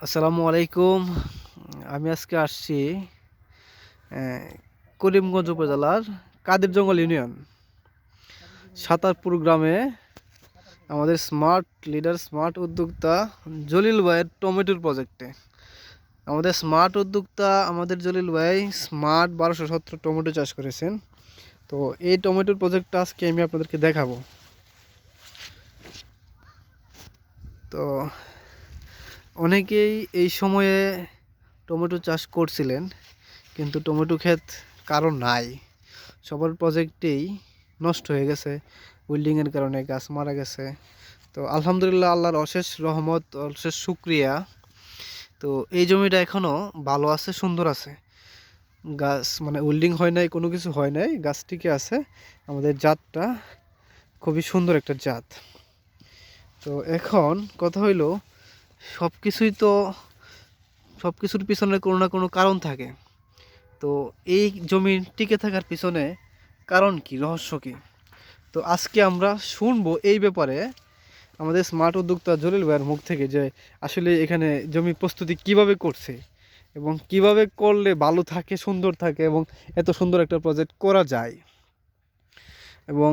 আসসালামু আলাইকুম। আমি আজকে আসছি আহ, করিমগঞ্জ উপজেলার কাদিরজঙ্গল ইউনিয়ন সাতারপুর গ্রামে আমাদের স্মার্ট লিডার স্মার্ট উদ্যোক্তা জলিল ভাইয়ের টমেটোর প্রজেক্টে। আমাদের স্মার্ট উদ্যোক্তা আমাদের জলিল ভাই স্মার্ট 1217 টমেটো চাষ করেছেন। তো এই টমেটোর প্রজেক্টটা আজকে আমি আপনাদেরকে দেখাবো। তো অনেকেই এই সময়ে টমেটো চাষ করছিলেন, কিন্তু টমেটো ক্ষেত কারো নাই। সবার প্রজেক্টেই নষ্ট হয়ে গেছে, উইল্ডিংয়ের কারণে গাছ মারা গেছে। তো আলহামদুলিল্লাহ, আল্লাহর অশেষ রহমত, অশেষ শুক্রিয়া। তো এই জমিটা এখনও ভালো আছে, সুন্দর আছে। গাছ মানে উইল্ডিং হয় নাই, কোনো কিছু হয় নাই, গাছ টিকে আছে। আমাদের জাতটা খুবই সুন্দর একটা জাত। তো এখন কথা হইলো, সব কিছুই তো সব কিছুর পিছনে কোনো না কোনো কারণ থাকে। তো এই জমি টিকে থাকার পিছনে কারণ কি, রহস্য কি? তো আজকে আমরা শুনবো এই ব্যাপারে আমাদের স্মার্ট উদ্যোক্তা জলিল ভাইয়ের মুখ থেকে, যে আসলে এখানে জমি প্রস্তুতি কিভাবে করছে এবং কিভাবে করলে ভালো থাকে, সুন্দর থাকে এবং এত সুন্দর একটা প্রজেক্ট করা যায়। এবং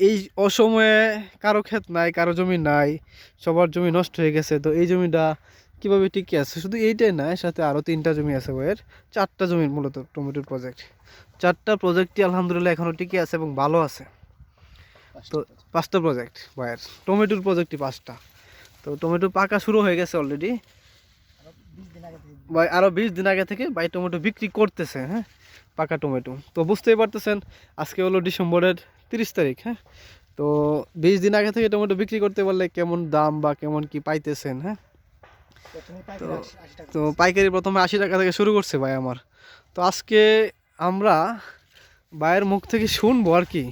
এই অসময়ে কারো ক্ষেত নাই, কারো জমি নাই, সবার জমি নষ্ট হয়ে গেছে। তো এই জমিটা কিভাবে টিকে আছে, শুধু এইটাই না, এর সাথে আরও 3টা জমি আছে বইয়ের, 4টা জমির মূলত টমেটোর প্রজেক্ট। 4টা প্রজেক্টই আলহামদুলিল্লাহ এখনও টিকে আছে এবং ভালো আছে। তো 5টা প্রজেক্ট বয়ের, টমেটোর প্রজেক্টই 5টা। তো টমেটো পাকা শুরু হয়ে গেছে অলরেডি। ভাই আরও 20 দিন আগে থেকে ভাই টমেটো বিক্রি করতেছে। হ্যাঁ, পাকা টমেটো। তো বুঝতেই পারতেছেন, আজকে হলো ডিসেম্বরের 30 তারিখ। হ্যাঁ, তো 20 দিন আগে থেকে টমেটো বিক্রি করতে পারলে কেমন দাম বা কেমন কি পাইতেছেন? হ্যাঁ, তো তো পাইকারি প্রথমে 80 টাকা থেকে শুরু করছে ভাই আমার। তো আজকে আমরা ভাইয়ের মুখ থেকে শুনবো আর কি,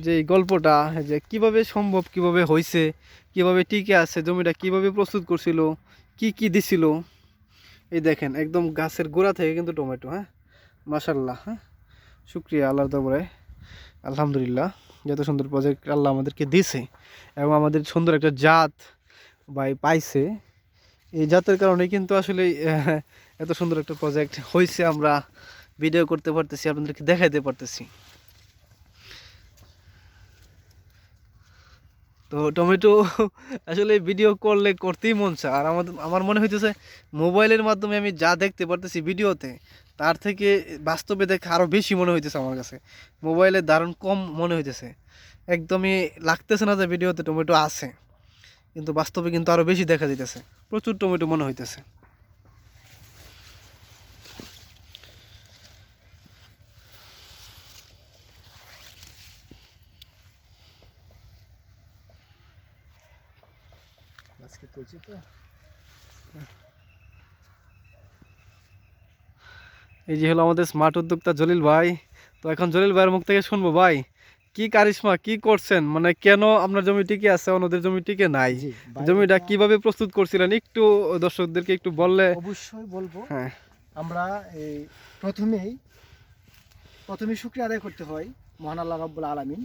যে এই গল্পটা, যে কিভাবে সম্ভব, কিভাবে হয়েছে, কিভাবে টিকে আছে, জমিটা কিভাবে প্রস্তুত করছিল, কি কি দিছিল। এই দেখেন, একদম গাছের গোড়া থেকে কিন্তু টমেটো। হ্যাঁ, মাশাল্লাহ। হ্যাঁ, শুক্রিয়া আল্লাহর দরবারে, আলহামদুলিল্লাহ, যত সুন্দর প্রজেক্ট আল্লাহ আমাদেরকে দিছে এবং আমাদের সুন্দর একটা জাত ভাই পাইছে। এই জাতের কারণে কিন্তু আসলে এত সুন্দর একটা প্রজেক্ট হয়েছে। আমরা ভিডিও করতে পারতেছি, আপনাদেরকে দেখাইতে পারতেছি। তো টমেটো আসলে ভিডিও করলে করতেই মন চায়। আর আমার মনে হইতেছে, মোবাইলের মাধ্যমে আমি যা দেখতে পারতেছি ভিডিওতে, তার থেকে বাস্তবে দেখে আরও বেশি মনে হইতেছে আমার কাছে। মোবাইলে দারুণ কম মনে হইতেছে, একদমই লাগতেছে না যে ভিডিওতে টমেটো আছে, কিন্তু বাস্তবে কিন্তু আরও বেশি দেখা যাইতেছে, প্রচুর টমেটো মনে হইতেছে। এই যে হলো আমাদের স্মার্ট উদ্যোক্তা জলিল ভাই। তো এখন জলিল ভাইয়ের মুখ থেকে শুনবো, ভাই কি কারিশমা কি করছেন, মানে কেন আপনার জমি টিকে আছে, অন্যদের জমি টিকে নাই, জি ভাই, জমিটা এটা কিভাবে প্রস্তুত করছিলেন একটু দর্শকদেরকে একটু বললে। অবশ্যই বলবো। হ্যাঁ, আমরা এই প্রথমেই প্রথমেই শুকরিয়া আদায় করতে হয় মহান আল্লাহ রাব্বুল আলামিন।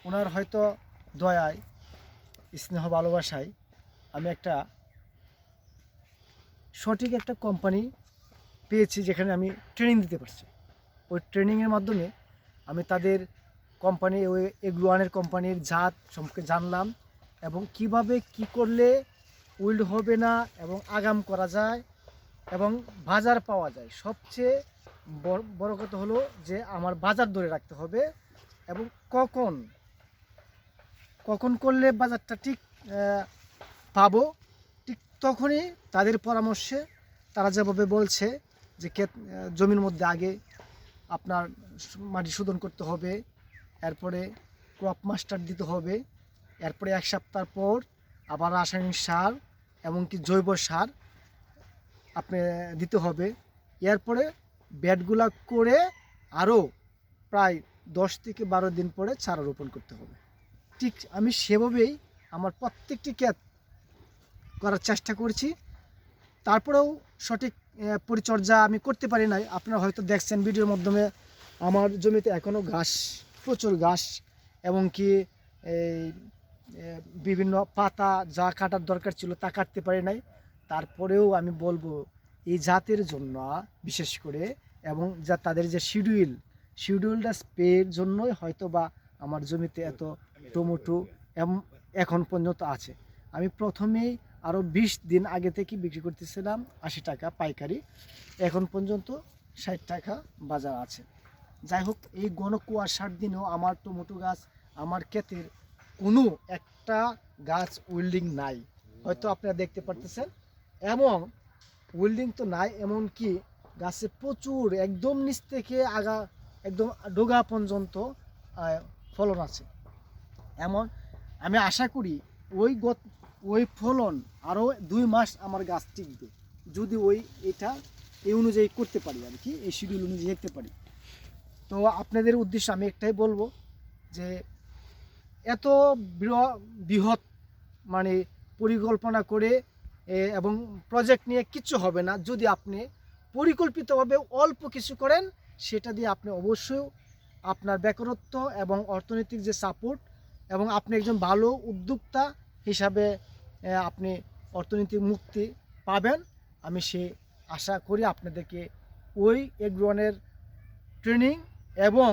ওনার হয়তো দয়ায়, স্নেহ ভালোবাসায় আমি একটা সঠিক একটা কোম্পানি পেয়েছি, যেখানে আমি ট্রেনিং দিতে পারছি। ওই ট্রেনিংয়ের মাধ্যমে আমি তাদের কোম্পানি, ওই এগ্রোয়ানের কোম্পানির জাত সম্পর্কে জানলাম এবং কিভাবে কি করলে উইল্ড হবে না এবং আগাম করা যায় এবং বাজার পাওয়া যায়। সবচেয়ে বড় কথা হলো যে আমার বাজার ধরে রাখতে হবে এবং কখন কখন করলে বাজারটা ঠিক পাবো, ঠিক তখনই তাদের পরামর্শে তারা যেভাবে বলছে যে জমির মধ্যে আগে আপনার মাটি শোধন করতে হবে, এরপরে ক্রপ মাস্টার দিতে হবে, এরপরে 1 সপ্তাহ পর আবার রাসায়নিক সার এমনকি জৈব সার আপনি দিতে হবে। এরপরে ব্যাডগুলা করে আরও প্রায় 10 থেকে 12 দিন পরে চারা রোপণ করতে হবে। ঠিক আমি সেভাবেই আমার প্রত্যেকটি ক্ষেত করার চেষ্টা করছি। তারপরেও সঠিক পরিচর্যা আমি করতে পারি নাই। আপনারা হয়তো দেখছেন ভিডিওর মাধ্যমে, আমার জমিতে এখনও ঘাস, প্রচুর ঘাস, এবং কি এই বিভিন্ন পাতা যা কাটার দরকার ছিল তা কাটতে পারি নাই। তারপরেও আমি বলবো এই জাতের জন্য বিশেষ করে, এবং যা তাদের যে শিডিউলটা স্প্রের জন্যই হয়তো বা আমার জমিতে এত টমেটো এখন পর্যন্ত আছে। আমি প্রথমেই আরও 20 দিন আগে থেকে বিক্রি করতেছিলাম 80 টাকা পাইকারি, এখন পর্যন্ত 60 টাকা বাজার আছে। যাই হোক, এই ঘন কুয়াশার দিনেও আমার টমেটো গাছ, আমার ক্ষেতের কোনো একটা গাছ উইল্ডিং নাই, হয়তো আপনারা দেখতে পারতেছেন। এবং উইল্ডিং তো নাই, এমনকি গাছে প্রচুর একদম নিচ থেকে আগা একদম ডোগা পর্যন্ত ফলন আছে। এমন আমি আশা করি ওই ফলন আরও 2 মাস আমার গাছ টিকবে, যদি এই অনুযায়ী করতে পারি আর কি, এই শিডিউল অনুযায়ী দেখতে পারি। তো আপনাদের উদ্দেশ্যে আমি একটাই বলবো যে এত বৃহৎ মানে পরিকল্পনা করে এবং প্রজেক্ট নিয়ে কিচ্ছু হবে না, যদি আপনি পরিকল্পিতভাবে অল্প কিছু করেন, সেটা দিয়ে আপনি অবশ্যই আপনার বেকারত্ব এবং অর্থনৈতিক যে সাপোর্ট, এবং আপনি একজন ভালো উদ্যোক্তা হিসাবে আপনি অর্থনৈতিক মুক্তি পাবেন। আমি সে আশা করি আপনাদেরকে ওই এগ্রোয়ানের ট্রেনিং এবং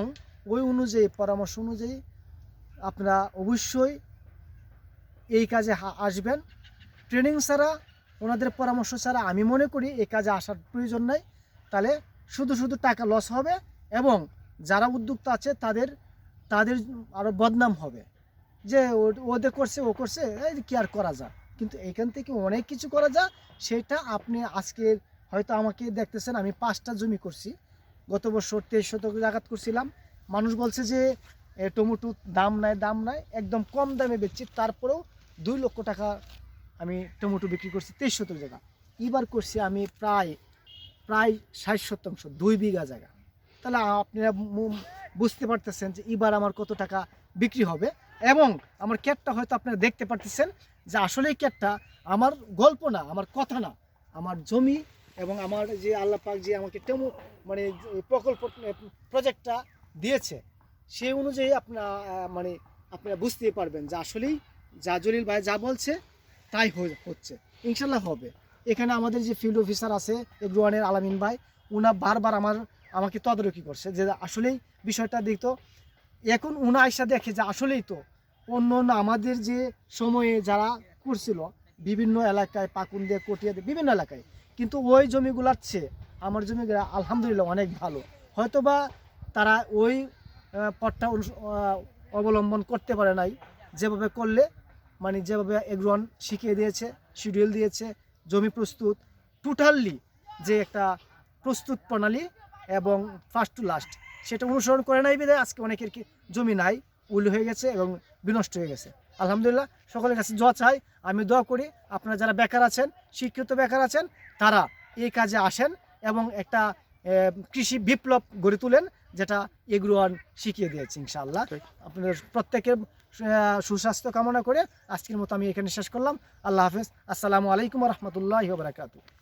ওই অনুযায়ী পরামর্শ অনুযায়ী আপনারা অবশ্যই এই কাজে আসবেন। ট্রেনিং ছাড়া, ওনাদের পরামর্শ ছাড়া আমি মনে করি এই কাজে আসার প্রয়োজন নাই। তাহলে শুধু শুধু টাকা লস হবে এবং যারা উদ্যোক্তা আছে তাদের আরও বদনাম হবে, যে ওদের করছে, ও করছে, কি আর করা যায়। কিন্তু এখান থেকে অনেক কিছু করা যায়। সেটা আপনি আজকে হয়তো আমাকে দেখতেছেন, আমি 5টা জমি করছি, গত বছর 23 শতক জায়গা করছিলাম। মানুষ বলছে যে টমেটো দাম নাই, একদম কম দামে বেচছি, তারপরেও 2 লক্ষ টাকা আমি টমেটো বিক্রি করছি 23 শতক জায়গা। এবার করছি আমি প্রায় 60%, 2 বিঘা জায়গা। তাহলে আপনারা বুঝতে পারতেছেন যে এবার আমার কত টাকা বিক্রি হবে। এবং আমার ক্ষেতটা হয়তো আপনারা দেখতে পারতেছেন যে আসলে এই ক্ষেতটা আমার গল্প না, আমার কথা না, আমার জমি এবং আমার যে আল্লাহ পাক যে আমাকে মানে প্রকল্প প্রজেক্টটা দিয়েছে, সেই অনুযায়ী আপনারা বুঝতেই পারবেন যে আসলেই যা জলিল ভাই যা বলছে তাই হচ্ছে, ইনশাল্লাহ হবে। এখানে আমাদের যে ফিল্ড অফিসার আছে এগ্রোয়ানের আলামিন ভাই, উনা বারবার আমাকে তদারকি করছে যে আসলেই বিষয়টা দেখতো। এখন উনা আইসা দেখে যে আসলেই তো অন্য আমাদের যে সময়ে যারা করছিল বিভিন্ন এলাকায়, পাকুন দিয়ে, কটিয়া দিয়ে, বিভিন্ন এলাকায়, কিন্তু ওই জমিগুলার চেয়ে আমার জমিগুলো আলহামদুলিল্লাহ অনেক ভালো। হয়তোবা তারা ওই পথটা অবলম্বন করতে পারে নাই, যেভাবে করলে যেভাবে এগ্রোয়ান শিখিয়ে দিয়েছে, শিডিউল দিয়েছে, জমি প্রস্তুত, টোটালি যে একটা প্রস্তুত প্রণালী এবং ফার্স্ট টু লাস্ট, সেটা অনুসরণ করে নাই বিধায় আজকে অনেকের জমি নাই, উল হয়ে গেছে এবং বিনষ্ট হয়ে গেছে। আলহামদুলিল্লাহ, সকলের কাছে দোয়া চাই, আমি দোয়া করি আপনারা যারা বেকার আছেন, শিক্ষিত বেকার আছেন, তারা এই কাজে আসেন এবং একটা কৃষি বিপ্লব গড়ে তুলেন, যেটা এগ্রোয়ান শিখিয়ে দিয়েছে। ইনশাআল্লাহ আপনাদের প্রত্যেকের সুস্বাস্থ্য কামনা করে আজকের মতো আমি এখানে শেষ করলাম। আল্লাহ হাফেজ। আসসালামু আলাইকুম ওয়া রাহমাতুল্লাহি ওয়া বারাকাতুহু।